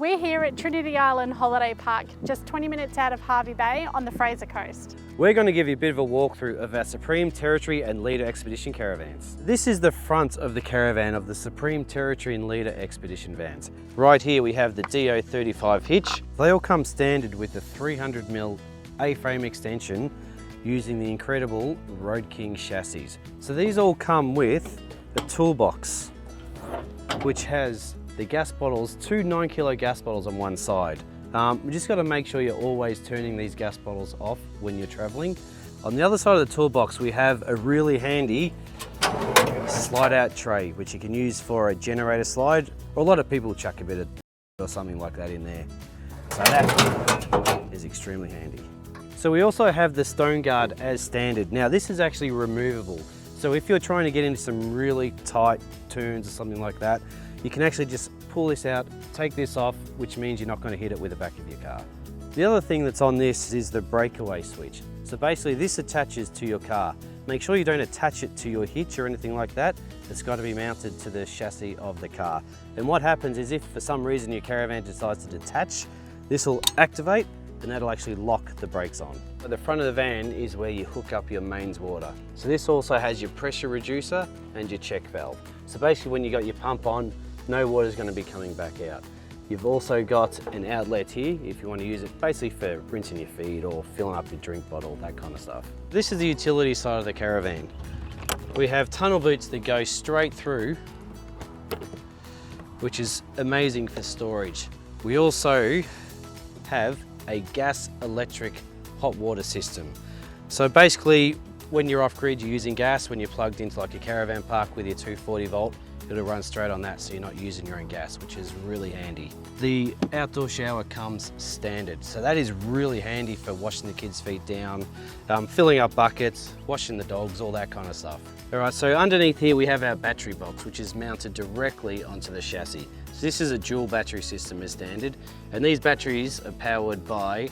We're here at Trinity Island Holiday Park, just 20 minutes out of Hervey Bay on the Fraser Coast. We're going to give you a bit of a walkthrough of our Supreme Territory and Leader Xpedition caravans. This is the front of the caravan of the Supreme Territory and Leader Xpedition vans. Right here we have the DO35 hitch. They all come standard with the 300mm A-frame extension using the incredible Road King chassis. So these all come with a toolbox which has the gas bottles, two 9kg gas bottles on one side. We just got to make sure you're always turning these gas bottles off when you're traveling. On the other side of the toolbox we have a really handy slide out tray which you can use for a generator slide, or a lot of people chuck a bit of or something like that in there. So that is extremely handy. So we also have the stone guard as standard. Now this is actually removable. So if you're trying to get into some really tight turns or something like that, you can actually just pull this out, take this off, which means you're not going to hit it with the back of your car. The other thing that's on this is the breakaway switch. So basically this attaches to your car. Make sure you don't attach it to your hitch or anything like that. It's got to be mounted to the chassis of the car. And what happens is if for some reason your caravan decides to detach, this will activate and that'll actually lock the brakes on. At the front of the van is where you hook up your mains water. So this also has your pressure reducer and your check valve. So basically when you got your pump on, no water is going to be coming back out. You've also got an outlet here if you want to use it basically for rinsing your feed or filling up your drink bottle, that kind of stuff. This is the utility side of the caravan. We have tunnel boots that go straight through, which is amazing for storage. We also have a gas electric hot water system. So basically when you're off grid you're using gas, when you're plugged into like a caravan park with your 240 volt, it'll run straight on that so you're not using your own gas, which is really handy. The outdoor shower comes standard, so that is really handy for washing the kids' feet down, filling up buckets, washing the dogs, all that kind of stuff. All right, so underneath here we have our battery box, which is mounted directly onto the chassis. So this is a dual battery system as standard, and these batteries are powered by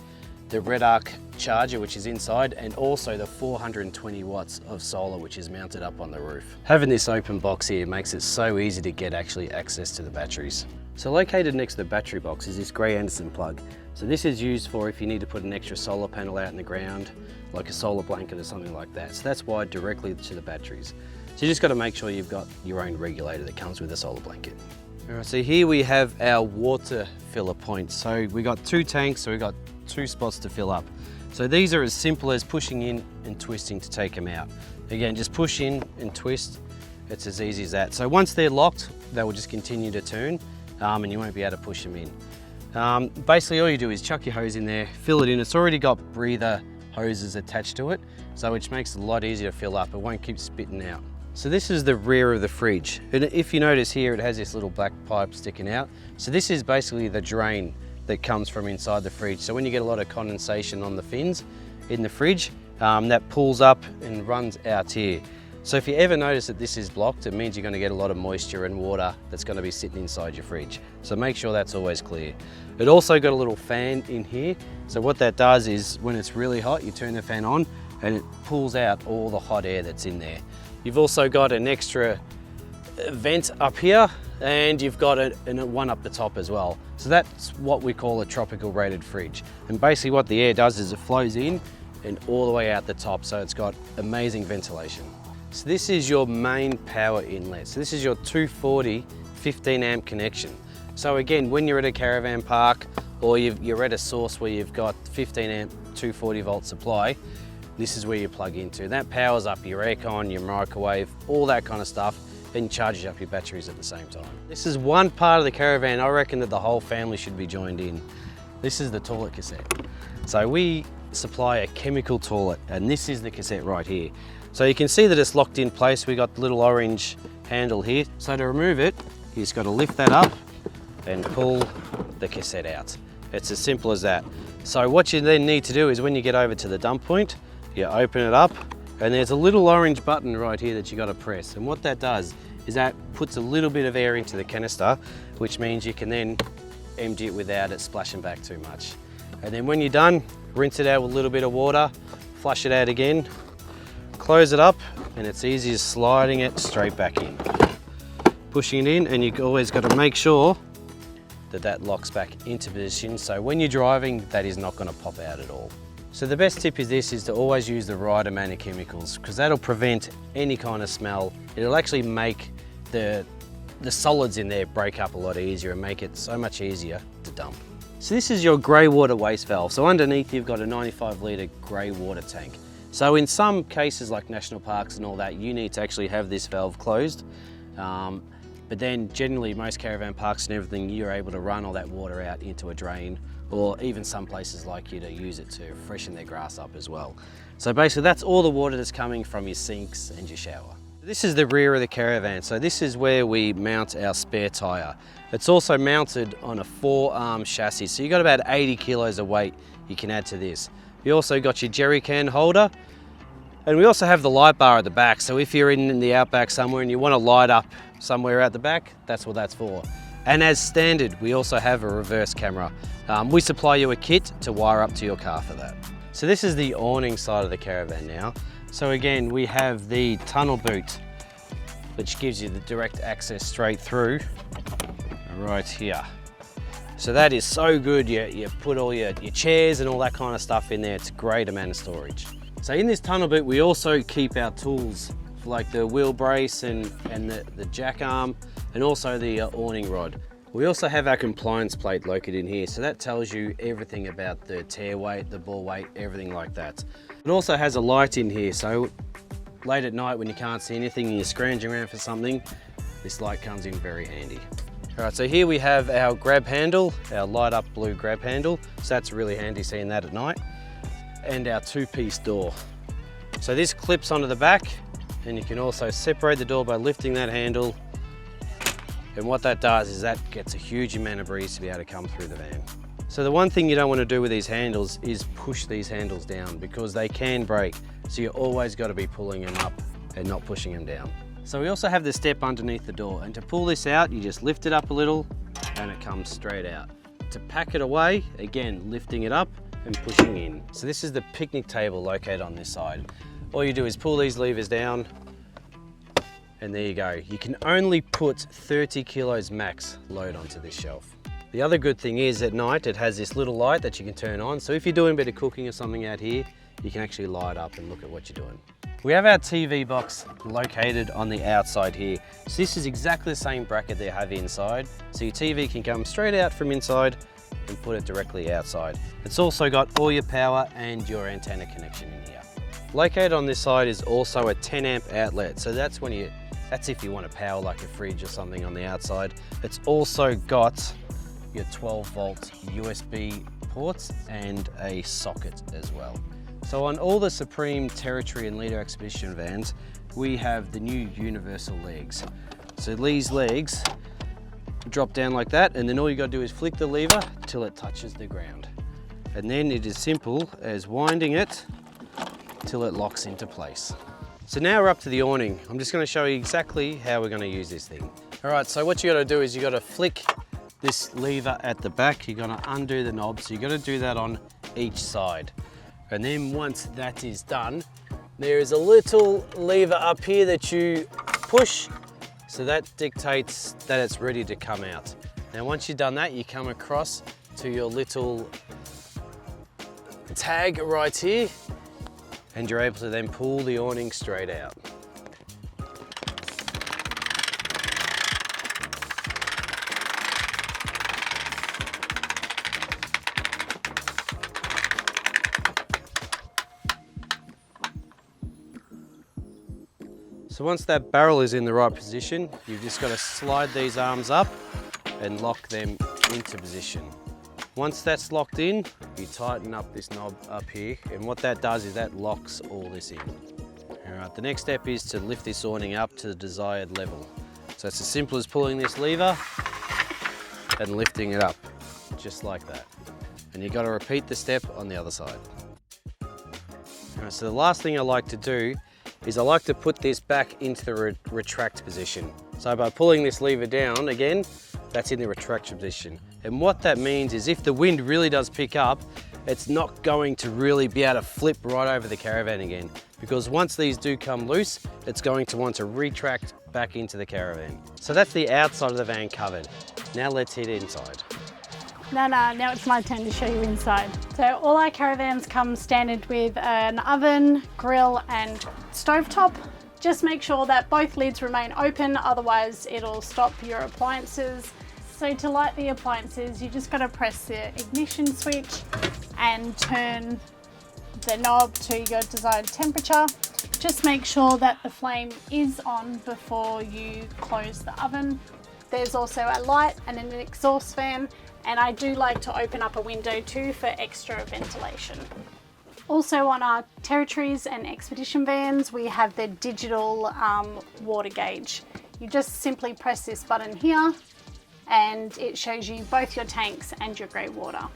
the Red Arc charger which is inside, and also the 420 watts of solar which is mounted up on the roof. Having this open box here makes it so easy to get actually access to the batteries. So located next to the battery box is this grey Anderson plug. So this is used for if you need to put an extra solar panel out in the ground, like a solar blanket or something like that. So that's wired directly to the batteries. So you just got to make sure you've got your own regulator that comes with a solar blanket. All right, so here we have our water filler points. So we got two tanks, so we got two spots to fill up. So these are as simple as pushing in and twisting to take them out. Again, just push in and twist. It's as easy as that. So once they're locked, they will just continue to turn and you won't be able to push them in. Basically all you do is chuck your hose in there, fill it in. It's already got breather hoses attached to it, so which makes it a lot easier to fill up. It won't keep spitting out. So this is the rear of the fridge. And if you notice here, it has this little black pipe sticking out. So this is basically the drain that comes from inside the fridge. So when you get a lot of condensation on the fins in the fridge, that pulls up and runs out here. So if you ever notice that this is blocked, it means you're going to get a lot of moisture and water that's going to be sitting inside your fridge. So make sure that's always clear. It also got a little fan in here. So what that does is when it's really hot, you turn the fan on and it pulls out all the hot air that's in there. You've also got an extra vent up here, and you've got one up the top as well. So that's what we call a tropical rated fridge. And basically what the air does is it flows in and all the way out the top, so it's got amazing ventilation. So this is your main power inlet. So this is your 240 15 amp connection. So again, when you're at a caravan park or you're at a source where you've got 15 amp 240 volt supply, this is where you plug into. That powers up your aircon, your microwave, all that kind of stuff, and charges up your batteries at the same time. This is one part of the caravan I reckon that the whole family should be joined in. This is the toilet cassette. So we supply a chemical toilet, and this is the cassette right here. So you can see that it's locked in place. We got the little orange handle here. So to remove it, you just got to lift that up and pull the cassette out. It's as simple as that. So what you then need to do is when you get over to the dump point, you open it up, and there's a little orange button right here that you got to press. And what that does is that puts a little bit of air into the canister, which means you can then empty it without it splashing back too much. And then when you're done, rinse it out with a little bit of water, flush it out again, close it up, and it's easy as sliding it straight back in. Pushing it in, and you've always got to make sure that locks back into position. So when you're driving, that is not going to pop out at all. So the best tip is to always use the right amount of chemicals, because that'll prevent any kind of smell. It'll actually make the solids in there break up a lot easier and make it so much easier to dump. So this is your grey water waste valve. So underneath you've got a 95 litre grey water tank. So in some cases like national parks and all that, you need to actually have this valve closed. But then generally most caravan parks and everything, you're able to run all that water out into a drain, or even some places like you to use it to freshen their grass up as well. So basically that's all the water that's coming from your sinks and your shower. This is the rear of the caravan. So this is where we mount our spare tyre. It's also mounted on a 4-arm chassis. So you've got about 80 kilos of weight you can add to this. You also got your jerry can holder. And we also have the light bar at the back. So if you're in the outback somewhere and you want to light up somewhere out the back, that's what that's for. And as standard, we also have a reverse camera. We supply you a kit to wire up to your car for that. So this is the awning side of the caravan now. So again, we have the tunnel boot, which gives you the direct access straight through right here. So that is so good. You put all your chairs and all that kind of stuff in there. It's a great amount of storage. So in this tunnel boot, we also keep our tools like the wheel brace and the jack arm, and also the awning rod. We also have our compliance plate located in here, so that tells you everything about the tear weight, the bore weight, everything like that. It also has a light in here, so late at night when you can't see anything and you're scrounging around for something, this light comes in very handy. All right, so here we have our grab handle, our light up blue grab handle, so that's really handy seeing that at night, and our 2-piece door. So this clips onto the back, and you can also separate the door by lifting that handle. And what that does is that gets a huge amount of breeze to be able to come through the van. So the one thing you don't want to do with these handles is push these handles down, because they can break. So you always got to be pulling them up and not pushing them down. So we also have the step underneath the door, and to pull this out, you just lift it up a little and it comes straight out. To pack it away, again, lifting it up and pushing in. So this is the picnic table located on this side. All you do is pull these levers down, and there you go. You can only put 30 kilos max load onto this shelf. The other good thing is at night it has this little light that you can turn on. So if you're doing a bit of cooking or something out here, you can actually light up and look at what you're doing. We have our TV box located on the outside here. So this is exactly the same bracket they have inside. So your TV can come straight out from inside and put it directly outside. It's also got all your power and your antenna connection in here. Located on this side is also a 10 amp outlet. So that's if you want to power like a fridge or something on the outside. It's also got your 12 volt USB ports and a socket as well. So on all the Supreme Territory and Leader Xpedition vans, we have the new universal legs. So these legs drop down like that, and then all you got to do is flick the lever till it touches the ground. And then it is simple as winding it till it locks into place. So now we're up to the awning. I'm just going to show you exactly how we're going to use this thing. All right, so what you got to do is you got to flick this lever at the back. You're going to undo the knob, so you got to do that on each side. And then once that is done, there is a little lever up here that you push, so that dictates that it's ready to come out. Now once you've done that, you come across to your little tag right here, and you're able to then pull the awning straight out. So once that barrel is in the right position, you've just got to slide these arms up and lock them into position. Once that's locked in, you tighten up this knob up here, and what that does is that locks all this in. All right, the next step is to lift this awning up to the desired level. So it's as simple as pulling this lever and lifting it up, just like that. And you've got to repeat the step on the other side. All right, so the last thing I like to do is I like to put this back into the retract position. So by pulling this lever down again, that's in the retraction position. And what that means is if the wind really does pick up, it's not going to really be able to flip right over the caravan again, because once these do come loose, it's going to want to retract back into the caravan. So that's the outside of the van covered. Now let's head inside. Now it's my turn to show you inside. So all our caravans come standard with an oven, grill and stovetop. Just make sure that both lids remain open, otherwise it'll stop your appliances. So to light the appliances, you just got to press the ignition switch and turn the knob to your desired temperature. Just make sure that the flame is on before you close the oven. There's also a light and an exhaust fan, and I do like to open up a window too for extra ventilation. Also on our Territories and Xpedition vans, we have the digital water gauge. You just simply press this button here and it shows you both your tanks and your grey water.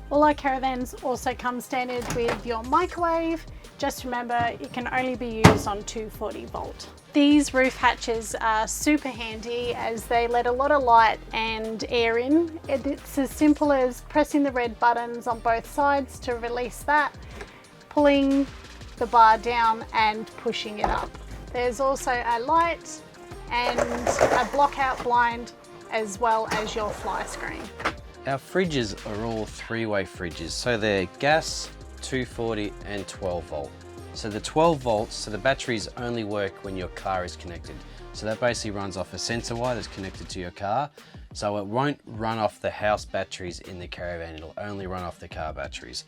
All our caravans also come standard with your microwave. Just remember, it can only be used on 240 volt. These roof hatches are super handy as they let a lot of light and air in. It's as simple as pressing the red buttons on both sides to release that, pulling the bar down and pushing it up. There's also a light and a block-out blind as well as your fly screen. Our fridges are all three-way fridges, so they're gas, 240 and 12 volt. So the 12 volts, so the batteries only work when your car is connected. So that basically runs off a sensor wire that's connected to your car. So it won't run off the house batteries in the caravan, it'll only run off the car batteries.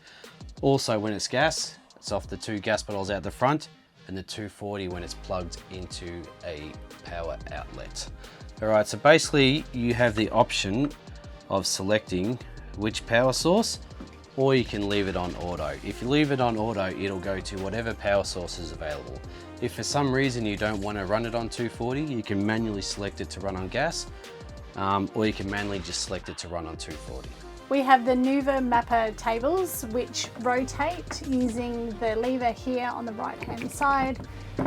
Also when it's gas, it's off the 2 gas bottles out the front and the 240 when it's plugged into a power outlet. All right, so basically you have the option of selecting which power source, or you can leave it on auto. If you leave it on auto, it'll go to whatever power source is available. If for some reason you don't want to run it on 240, you can manually select it to run on gas, or you can manually just select it to run on 240. We have the Nuva Mapper tables which rotate using the lever here on the right hand side.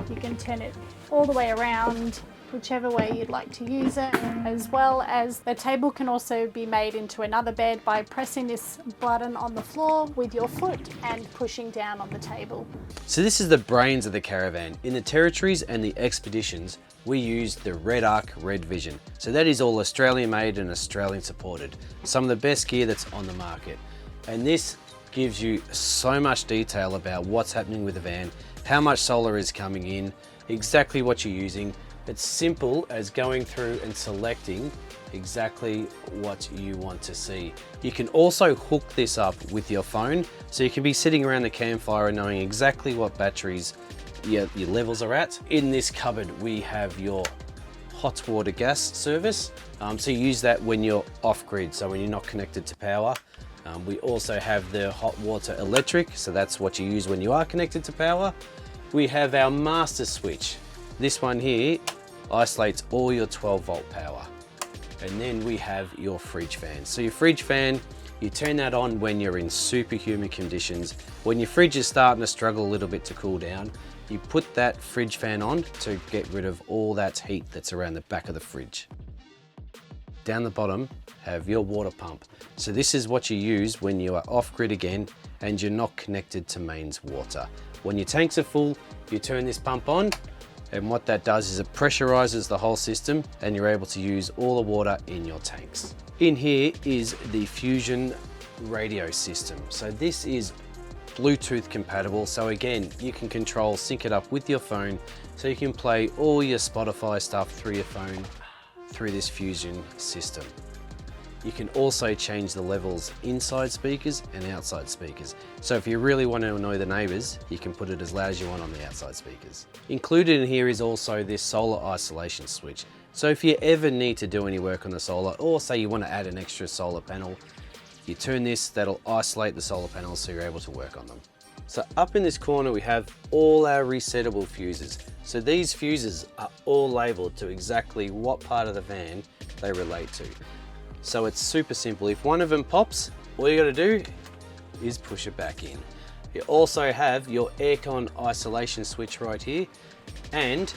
You can turn it all the way around whichever way you'd like to use it, as well as the table can also be made into another bed by pressing this button on the floor with your foot and pushing down on the table. So this is the brains of the caravan. In the Territories and the Xpeditions, we use the Red Arc Red Vision. So that is all Australian made and Australian supported. Some of the best gear that's on the market. And this gives you so much detail about what's happening with the van, how much solar is coming in, exactly what you're using. It's simple as going through and selecting exactly what you want to see. You can also hook this up with your phone, so you can be sitting around the campfire and knowing exactly what batteries your levels are at. In this cupboard, we have your hot water gas service. So you use that when you're off grid, so when you're not connected to power. We also have the hot water electric, so that's what you use when you are connected to power. We have our master switch. This one here isolates all your 12 volt power. And then we have your fridge fan. So your fridge fan, you turn that on when you're in super humid conditions. When your fridge is starting to struggle a little bit to cool down, you put that fridge fan on to get rid of all that heat that's around the back of the fridge. Down the bottom, have your water pump. So this is what you use when you are off grid again and you're not connected to mains water. When your tanks are full, you turn this pump on, and what that does is it pressurizes the whole system and you're able to use all the water in your tanks. In here is the Fusion radio system. So this is Bluetooth compatible. So again, you can control, sync it up with your phone. So you can play all your Spotify stuff through your phone, through this Fusion system. You can also change the levels inside speakers and outside speakers. So if you really want to annoy the neighbors, you can put it as loud as you want on the outside speakers. Included in here is also this solar isolation switch. So if you ever need to do any work on the solar, or say you want to add an extra solar panel, you turn this, that'll isolate the solar panels so you're able to work on them. So up in this corner, we have all our resettable fuses. So these fuses are all labeled to exactly what part of the van they relate to. So it's super simple. If one of them pops, all you gotta do is push it back in. You also have your aircon isolation switch right here. And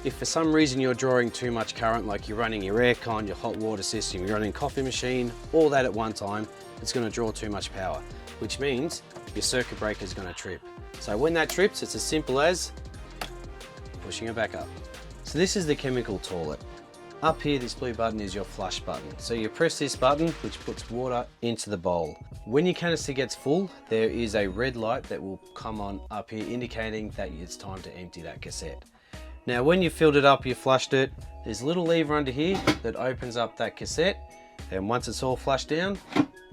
if for some reason you're drawing too much current, like you're running your aircon, your hot water system, you're running coffee machine, all that at one time, it's gonna draw too much power, which means your circuit breaker is gonna trip. So when that trips, it's as simple as pushing it back up. So this is the chemical toilet. Up here, this blue button is your flush button. So you press this button, which puts water into the bowl. When your canister gets full, there is a red light that will come on up here, indicating that it's time to empty that cassette. Now, when you've filled it up, you flushed it, there's a little lever under here that opens up that cassette, and once it's all flushed down,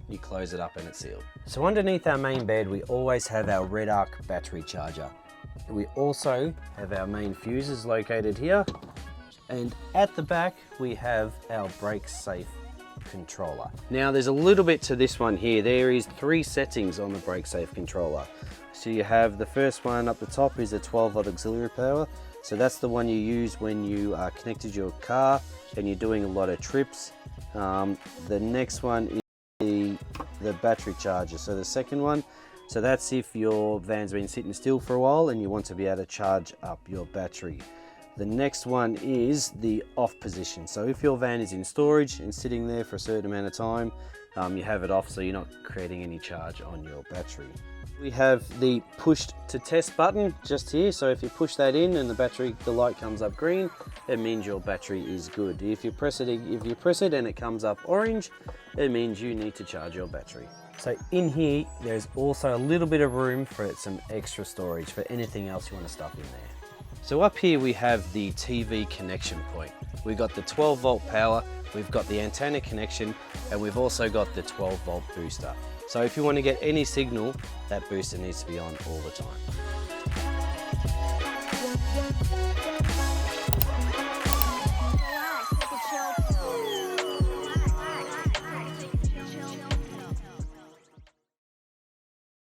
you close it up and it's sealed. So underneath our main bed, we always have our red arc battery charger. We also have our main fuses located here. And at the back, we have our brake safe controller. Now there's a little bit to this one here. There is 3 settings on the brake safe controller. So you have the first one up the top is a 12-volt auxiliary power. So that's the one you use when you are connected to your car and you're doing a lot of trips. The next one is the battery charger. So the second one, so that's if your van's been sitting still for a while and you want to be able to charge up your battery. The next one is the off position. So if your van is in storage and sitting there for a certain amount of time, you have it off so you're not creating any charge on your battery. We have the push to test button just here. So if you push that in and the light comes up green, it means your battery is good. If you press it and it comes up orange, it means you need to charge your battery. So in here, there's also a little bit of room for some extra storage for anything else you want to stuff in there. So up here we have the TV connection point. We've got the 12-volt power, we've got the antenna connection, and we've also got the 12-volt booster. So if you want to get any signal, that booster needs to be on all the time.